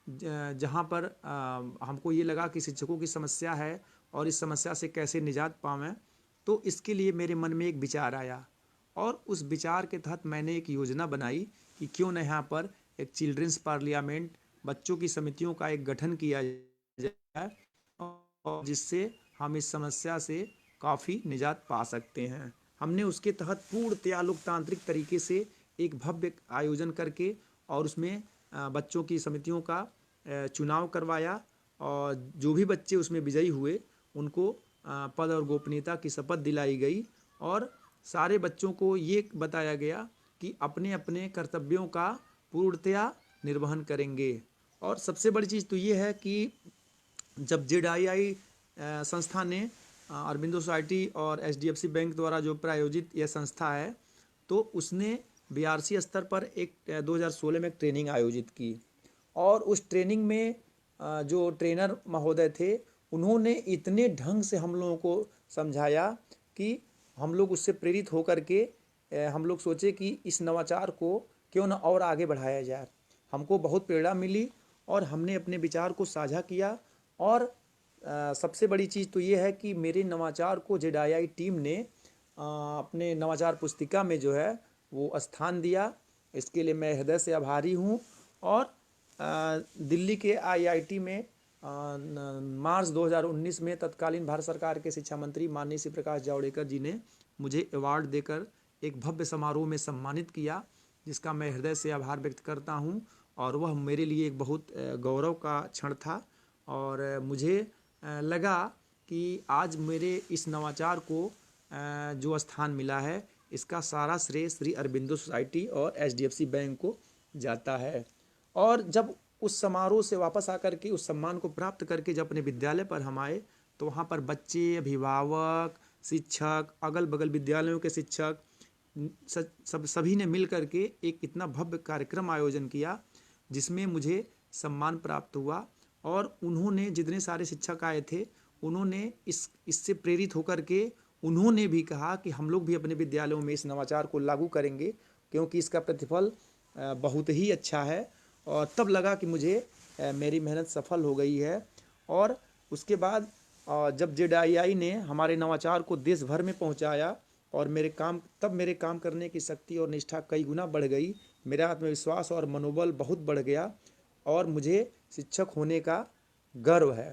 जहां पर हमको ये लगा कि शिक्षकों की समस्या है और इस समस्या से कैसे निजात पावें। तो इसके लिए मेरे मन में एक विचार आया और उस विचार के तहत मैंने एक योजना बनाई कि क्यों न यहाँ पर एक चिल्ड्रंस पार्लियामेंट, बच्चों की समितियों का एक गठन किया जाए और जिससे हम इस समस्या से काफ़ी निजात पा सकते हैं। हमने उसके तहत पूर्णतया लोकतांत्रिक तरीके से एक भव्य आयोजन करके और उसमें बच्चों की समितियों का चुनाव करवाया और जो भी बच्चे उसमें विजयी हुए उनको पद और गोपनीयता की शपथ दिलाई गई और सारे बच्चों को ये बताया गया कि अपने अपने कर्तव्यों का पूर्णतया निर्वहन करेंगे। और सबसे बड़ी चीज़ तो ये है कि जब ZII संस्था ने अरबिंदो सोसाइटी और HDFC बैंक द्वारा जो प्रायोजित यह संस्था है, तो उसने BRC स्तर पर एक 2016 में ट्रेनिंग आयोजित की और उस ट्रेनिंग में जो ट्रेनर महोदय थे उन्होंने इतने ढंग से हम लोगों को समझाया कि हम लोग उससे प्रेरित होकर के हम लोग सोचे कि इस नवाचार को क्यों न और आगे बढ़ाया जाए। हमको बहुत प्रेरणा मिली और हमने अपने विचार को साझा किया और सबसे बड़ी चीज़ तो ये है कि मेरे नवाचार को ZII टीम ने अपने नवाचार पुस्तिका में जो है वो स्थान दिया। इसके लिए मैं हृदय से आभारी हूँ। और दिल्ली के IIT में मार्च 2019 में तत्कालीन भारत सरकार के शिक्षा मंत्री माननीय श्री प्रकाश जावड़ेकर जी ने मुझे अवार्ड देकर एक भव्य समारोह में सम्मानित किया, जिसका मैं हृदय से आभार व्यक्त करता हूँ और वह मेरे लिए एक बहुत गौरव का क्षण था। और मुझे लगा कि आज मेरे इस नवाचार को जो स्थान मिला है, इसका सारा श्रेय श्री अरबिंदो सोसाइटी और HDFC बैंक को जाता है। और जब उस समारोह से वापस आकर के उस सम्मान को प्राप्त करके जब अपने विद्यालय पर हम आए, तो वहाँ पर बच्चे, अभिभावक, शिक्षक, अगल बगल विद्यालयों के शिक्षक सभी ने मिल करके एक इतना भव्य कार्यक्रम आयोजन किया जिसमें मुझे सम्मान प्राप्त हुआ। और उन्होंने, जितने सारे शिक्षक आए थे, उन्होंने इससे प्रेरित होकर के उन्होंने भी कहा कि हम लोग भी अपने विद्यालयों में इस नवाचार को लागू करेंगे, क्योंकि इसका प्रतिफल बहुत ही अच्छा है। और तब लगा कि मुझे मेरी मेहनत सफल हो गई है। और उसके बाद जब JII ने हमारे नवाचार को देश भर में पहुंचाया और मेरे काम करने की शक्ति और निष्ठा कई गुना बढ़ गई। मेरा आत्मविश्वास और मनोबल बहुत बढ़ गया और मुझे शिक्षक होने का गर्व है।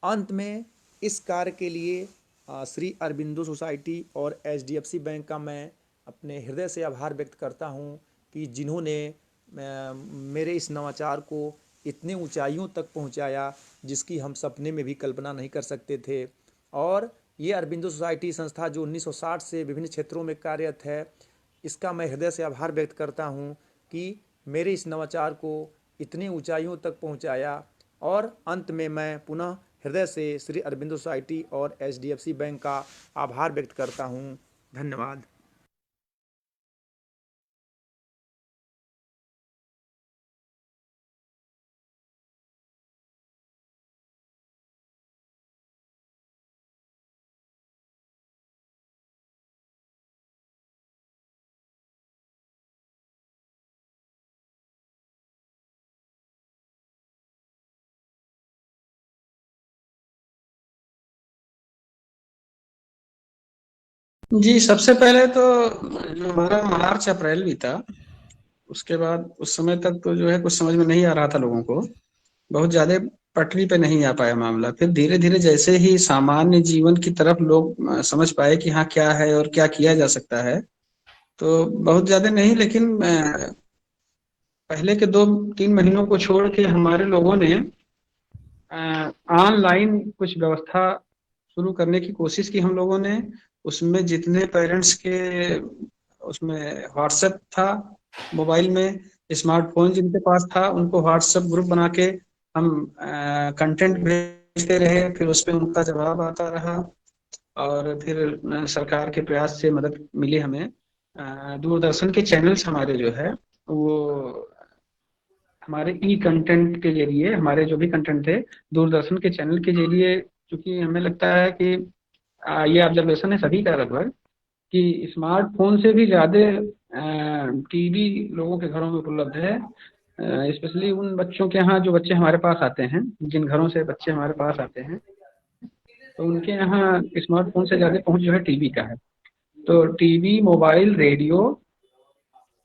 अंत में इस कार्य के लिए श्री अरबिंदो सोसाइटी और HDFC बैंक का मैं अपने हृदय से आभार व्यक्त करता हूं कि जिन्होंने मेरे इस नवाचार को इतने ऊंचाइयों तक पहुंचाया जिसकी हम सपने में भी कल्पना नहीं कर सकते थे। और ये अरबिंदो सोसाइटी संस्था जो 1960 से विभिन्न क्षेत्रों में कार्यरत है, इसका मैं हृदय से आभार व्यक्त करता हूं कि मेरे इस नवाचार को इतने ऊंचाइयों तक पहुंचाया। और अंत में मैं पुनः हृदय से श्री अरबिंदो सोसाइटी और HDFC बैंक का आभार व्यक्त करता हूं। धन्यवाद। जी, सबसे पहले तो जो हमारा मार्च अप्रैल भी था, उसके बाद उस समय तक तो जो है कुछ समझ में नहीं आ रहा था लोगों को, बहुत ज़्यादा पटरी पे नहीं आ पाया मामला। फिर धीरे-धीरे जैसे ही सामान्य जीवन की तरफ लोग समझ पाए कि हाँ, क्या है और क्या किया जा सकता है, तो बहुत ज़्यादा नहीं, लेकिन पहले के 2-3 महीनों को छोड़ के हमारे लोगों ने ऑनलाइन कुछ व्यवस्था शुरू करने की कोशिश की हम लोगों ने। उसमें जितने पेरेंट्स के उसमें व्हाट्सएप था, मोबाइल में स्मार्टफोन जिनके पास था, उनको व्हाट्सएप ग्रुप बना के हम कंटेंट भेजते रहे, फिर उस पर उनका जवाब आता रहा। और फिर सरकार के प्रयास से मदद मिली हमें। दूरदर्शन के चैनल्स हमारे जो है वो हमारे कंटेंट के जरिए, हमारे जो भी कंटेंट थे दूरदर्शन के चैनल के जरिए, क्योंकि हमें लगता है कि ये ऑब्जर्वेशन है सभी का लगभग कि स्मार्टफोन से भी ज़्यादा टीवी लोगों के घरों में उपलब्ध है। स्पेशली उन बच्चों के यहाँ जो बच्चे हमारे पास आते हैं, जिन घरों से बच्चे हमारे पास आते हैं, तो उनके यहाँ स्मार्टफोन से ज़्यादा पहुँच जो है टीवी का है। तो टीवी, मोबाइल, रेडियो,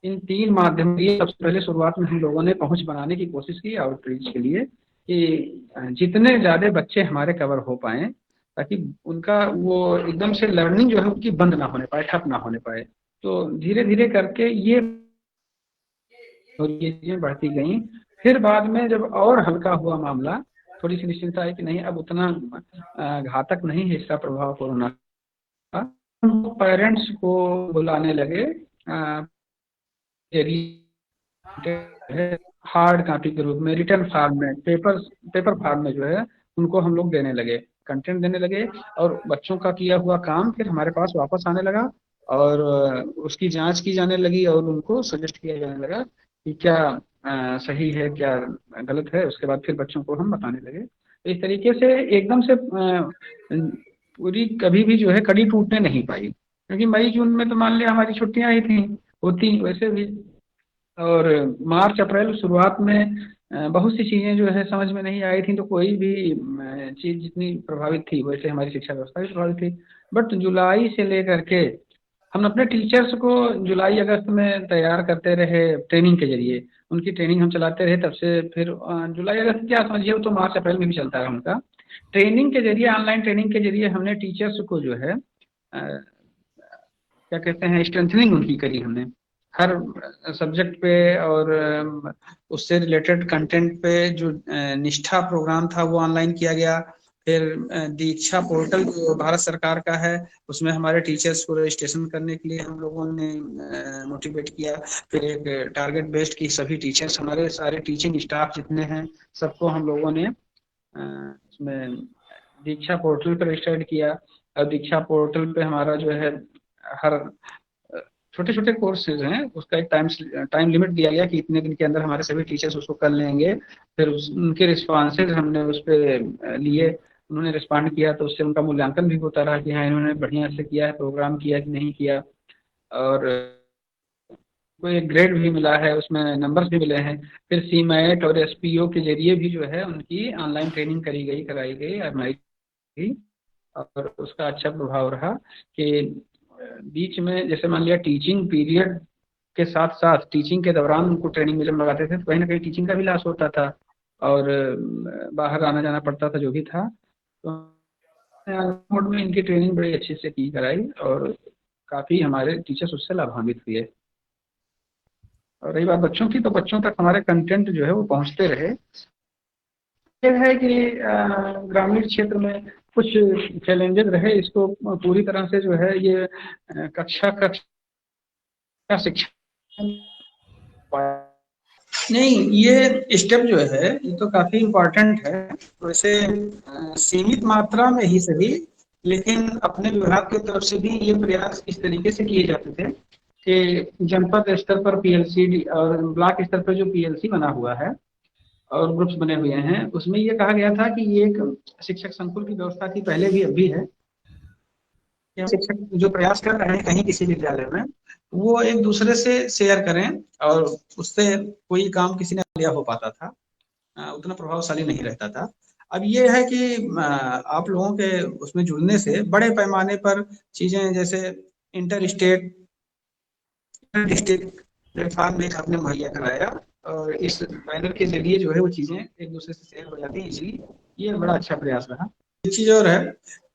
इन 3 माध्यम की सबसे पहले शुरुआत में हम लोगों ने पहुंच बनाने की कोशिश की आउटरीच के लिए कि जितने ज़्यादा बच्चे हमारे कवर हो पाएँ, ताकि उनका वो एकदम से लर्निंग जो है उनकी बंद ना होने पाए, ठप ना होने पाए। तो धीरे-धीरे करके ये चीज़ें बढ़ती गईं। फिर बाद में जब और हल्का हुआ मामला, थोड़ी सी निश्चिंता है कि नहीं अब उतना घातक नहीं है इसका प्रभाव कोरोना का, पेरेंट्स को बुलाने लगे हार्ड कॉपी के रूप में, रिटर्न फॉर्म में, पेपर फॉर्म में जो है उनको हम लोग देने लगे, कंटेंट देने लगे। और बच्चों का किया हुआ काम फिर हमारे पास वापस आने लगा और उसकी जांच की जाने लगी और उनको सजेस्ट किया जाने लगा कि क्या सही है, क्या गलत है। उसके बाद फिर बच्चों को हम बताने लगे। तो इस तरीके से एकदम से पूरी कभी भी जो है कड़ी टूटने नहीं पाई, क्योंकि मई जून में तो मान लिया हमारी छुट्टियां ही थी, होती वैसे भी। और मार्च अप्रैल शुरुआत में बहुत सी चीज़ें जो है समझ में नहीं आई थी, तो कोई भी चीज़ जितनी प्रभावित थी वैसे हमारी शिक्षा व्यवस्था भी प्रभावित थी। बट जुलाई से लेकर के हम अपने टीचर्स को जुलाई अगस्त में तैयार करते रहे ट्रेनिंग के जरिए, उनकी ट्रेनिंग हम चलाते रहे। तब से फिर जुलाई अगस्त क्या समझिए, वो तो मार्च अप्रैल में भी चलता है उनका। ट्रेनिंग के जरिए, ऑनलाइन ट्रेनिंग के जरिए हमने टीचर्स को जो है क्या कहते हैं, स्ट्रेंथनिंग उनकी करी हमने हर सब्जेक्ट पे, और उससे रिलेटेड कंटेंट पे जो निष्ठा प्रोग्राम था वो ऑनलाइन किया गया। फिर दीक्षा पोर्टल जो भारत सरकार का है, उसमें हमारे टीचर्स को रजिस्ट्रेशन करने के लिए हम लोगों ने मोटिवेट किया। फिर एक टारगेट बेस्ड की सभी टीचर्स, हमारे सारे टीचिंग स्टाफ जितने हैं सबको हम लोगों ने उसमें दीक्षा पोर्टल पर रजिस्टर्ड किया। और दीक्षा पोर्टल पे हमारा जो है हर छोटे छोटे कोर्सेज हैं, उसका एक टाइम लिमिट दिया गया कि इतने दिन के अंदर हमारे सभी टीचर्स उसको कर लेंगे। फिर उनके रिस्पॉन्सेज हमने उस पर लिए, उन्होंने रिस्पॉन्ड किया तो उससे उनका मूल्यांकन भी होता रहा कि हाँ इन्होंने बढ़िया से किया है, प्रोग्राम किया कि नहीं किया, और को एक ग्रेड भी मिला है, उसमें नंबर्स भी मिले हैं। फिर सीमैट और एसपीओ के जरिए भी जो है उनकी ऑनलाइन ट्रेनिंग कराई गई आजमाई गई, और उसका अच्छा प्रभाव रहा कि बीच में जैसे मान लिया टीचिंग पीरियड के साथ साथ टीचिंग के दौरान उनको ट्रेनिंग में जब लगाते थे तो कहीं ना कहीं टीचिंग का भी लॉस होता था और बाहर आना जाना पड़ता था जो भी था। तो मोड में इनकी ट्रेनिंग बड़ी अच्छे से की कराई और काफ़ी हमारे टीचर्स उससे लाभान्वित हुए। और रही बात बच्चों की, तो बच्चों तक हमारे कंटेंट जो है वो पहुंचते रहे। ये है कि ग्रामीण क्षेत्र में कुछ चैलेंजेस रहे, इसको पूरी तरह से जो है ये कक्षा शिक्षा नहीं, ये स्टेप जो है ये तो काफी इम्पोर्टेंट है। वैसे सीमित मात्रा में ही सही, लेकिन अपने विभाग की तरफ से भी ये प्रयास इस तरीके से किए जाते थे कि जनपद स्तर पर पीएलसी और ब्लॉक स्तर पर जो पीएलसी बना हुआ है और ग्रुप्स बने हुए हैं, उसमें ये कहा गया था कि ये एक शिक्षक संकुल की व्यवस्था थी, पहले भी अब भी है। शिक्षक जो प्रयास कर रहे हैं कहीं किसी विद्यालय में, वो एक दूसरे से शेयर करें और उससे कोई काम किसी ने लिया हो पाता था, उतना प्रभावशाली नहीं रहता था। अब ये है कि आप लोगों के उसमें जुड़ने से बड़े पैमाने पर चीजें जैसे इंटर स्टेट डिस्ट्रिक्ट प्लेटफॉर्म में आपने मुहैया कराया और इस बैनर के जरिए जो है वो चीजें एक दूसरे से शेयर हो जाती है, इसलिए ये बड़ा अच्छा प्रयास रहा। एक चीज और है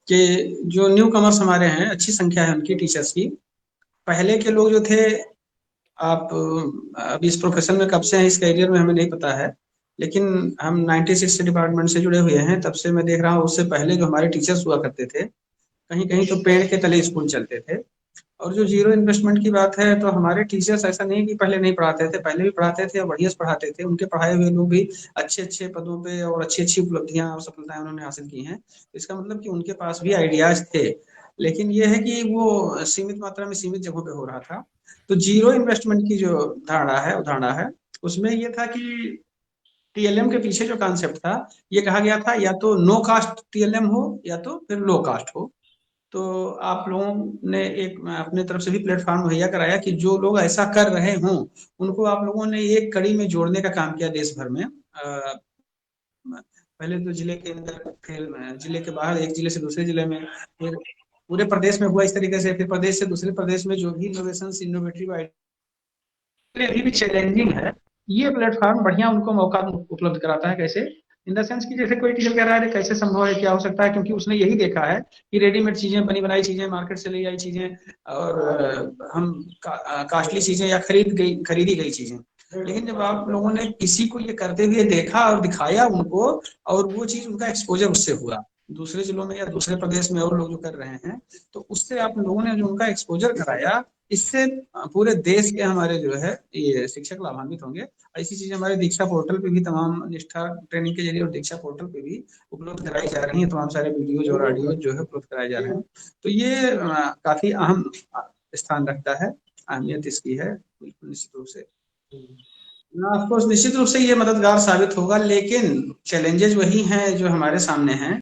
कि जो न्यू कमर्स हमारे हैं, अच्छी संख्या है उनकी टीचर्स की। पहले के लोग जो थे, आप अभी इस प्रोफेशन में कब से हैं इस करियर में हमें नहीं पता है, लेकिन हम 96 डिपार्टमेंट से जुड़े हुए हैं, तब से मैं देख रहा हूँ उससे पहले जो हमारे टीचर्स हुआ करते थे, कहीं कहीं तो पेड़ के तले स्कूल चलते थे। और जो जीरो इन्वेस्टमेंट की बात है, तो हमारे टीचर्स ऐसा नहीं कि पहले नहीं पढ़ाते थे, पहले भी पढ़ाते थे और बढ़िया से पढ़ाते थे। उनके पढ़ाए हुए लोग भी अच्छे अच्छे पदों पे और अच्छी अच्छी उपलब्धियां और सफलताएं उन्होंने हासिल की हैं। इसका मतलब कि उनके पास भी आइडियाज थे, लेकिन ये है कि वो सीमित मात्रा में सीमित जगहों पे हो रहा था। तो जीरो इन्वेस्टमेंट की जो धारणा है उसमें ये था कि टीएलएम के पीछे जो कॉन्सेप्ट था, ये कहा गया था या तो नो कास्ट टीएलएम हो या तो फिर लो कास्ट हो। तो आप लोगों ने एक अपने तरफ से भी प्लेटफॉर्म मुहैया कराया कि जो लोग ऐसा कर रहे हों उनको आप लोगों ने एक कड़ी में जोड़ने का काम किया देश भर में। पहले तो जिले के अंदर, फिर जिले के बाहर, एक जिले से दूसरे जिले में, फिर पूरे प्रदेश में हुआ इस तरीके से, फिर प्रदेश से दूसरे प्रदेश में जो भी इनोवेटिव अभी भी चैलेंजिंग है। ये प्लेटफॉर्म बढ़िया उनको मौका उपलब्ध कराता है। कैसे? इन द सेंस कि जैसे कोई टीचर कह रहा है कैसे संभव है, क्या हो सकता है, क्योंकि उसने यही देखा है कि रेडीमेड चीजें, बनी बनाई चीजें, मार्केट से ले आई चीजें और हम कास्टली चीजें या खरीदी गई चीजें। लेकिन जब आप लोगों ने किसी को ये करते हुए देखा और दिखाया उनको, और वो चीज उनका एक्सपोजर उससे हुआ दूसरे जिलों में या दूसरे प्रदेश में और लोग जो कर रहे हैं, तो उससे आप लोगों ने जो उनका एक्सपोजर कराया, इससे पूरे देश के हमारे जो है ये शिक्षक लाभान्वित होंगे। ऐसी चीजें हमारे दीक्षा पोर्टल पे भी, तमाम निष्ठा ट्रेनिंग के जरिए और दीक्षा पोर्टल पे भी उपलब्ध कराई जा रही है। तमाम सारे वीडियोज और ऑडियो जो है उपलब्ध कराए जा रहे हैं। तो ये काफी अहम स्थान रखता है, अहमियत इसकी है बिल्कुल निश्चित रूप से। ऑफकोर्स निश्चित रूप से ये मददगार साबित होगा, लेकिन चैलेंजेस वही हैं जो हमारे सामने हैं।